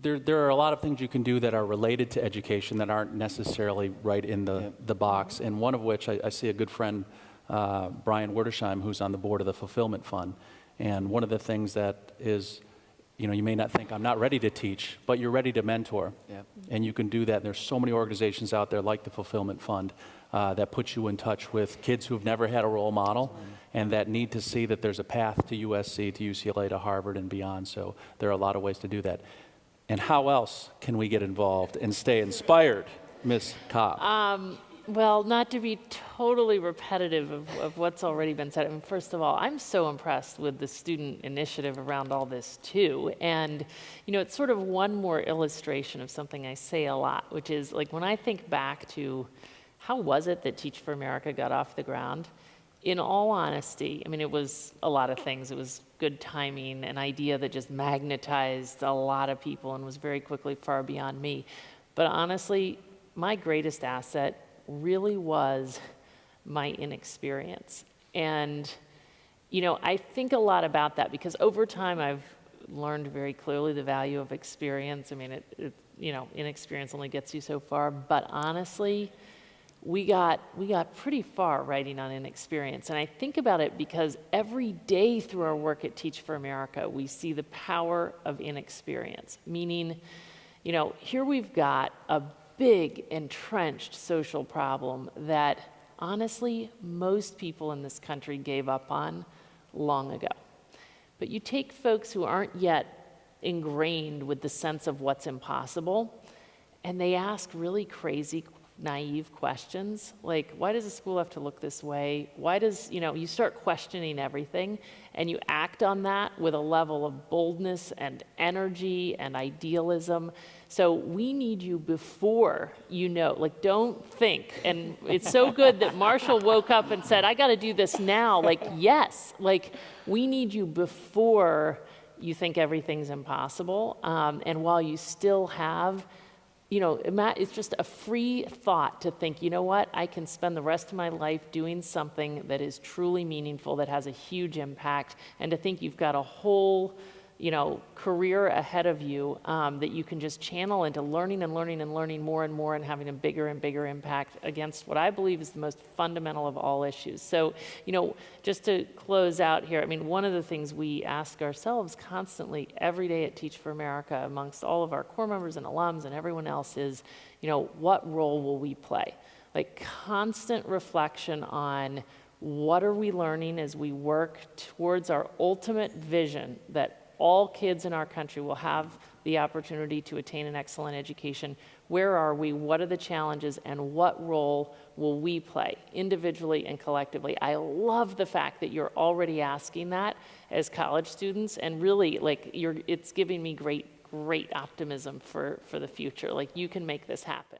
there are a lot of things you can do that are related to education that aren't necessarily right in the box, and one of which I see a good friend, Brian Werdersheim, who's on the board of the Fulfillment Fund, and one of the things that is, you may not think I'm not ready to teach, but you're ready to mentor, and you can do that. And there's so many organizations out there like the Fulfillment Fund that put you in touch with kids who've never had a role model and that need to see that there's a path to USC, to UCLA, to Harvard, and beyond. So there are a lot of ways to do that. And how else can we get involved and stay inspired, Ms. Kopp? Well, not to be totally repetitive of what's already been said. I mean, first of all, I'm so impressed with the student initiative around all this too. And, it's sort of one more illustration of something I say a lot, which is like when I think back to how was it that Teach for America got off the ground? In all honesty, I mean, it was a lot of things. It was good timing, an idea that just magnetized a lot of people and was very quickly far beyond me. But honestly, my greatest asset really was my inexperience. And, I think a lot about that because over time I've learned very clearly the value of experience. I mean, inexperience only gets you so far, but honestly, we got pretty far writing on inexperience. And I think about it because every day through our work at Teach for America, we see the power of inexperience, meaning, here we've got a big entrenched social problem that honestly most people in this country gave up on long ago. But you take folks who aren't yet ingrained with the sense of what's impossible and they ask really crazy, naive questions like, why does a school have to look this way? Why does, you start questioning everything and you act on that with a level of boldness and energy and idealism. So we need you before don't think. And it's so good that Marshall woke up and said, I got to do this now. Yes, we need you before you think everything's impossible. And while you still have it's just a free thought to think, I can spend the rest of my life doing something that is truly meaningful, that has a huge impact, and to think you've got a whole, career ahead of you that you can just channel into learning and learning and learning more and more and having a bigger and bigger impact against what I believe is the most fundamental of all issues. So, just to close out here, I mean, one of the things we ask ourselves constantly every day at Teach for America amongst all of our core members and alums and everyone else is, what role will we play? Constant reflection on what are we learning as we work towards our ultimate vision that all kids in our country will have the opportunity to attain an excellent education. Where are we? What are the challenges? And what role will we play individually and collectively? I love the fact that you're already asking that as college students, and really, it's giving me great optimism for the future. You can make this happen.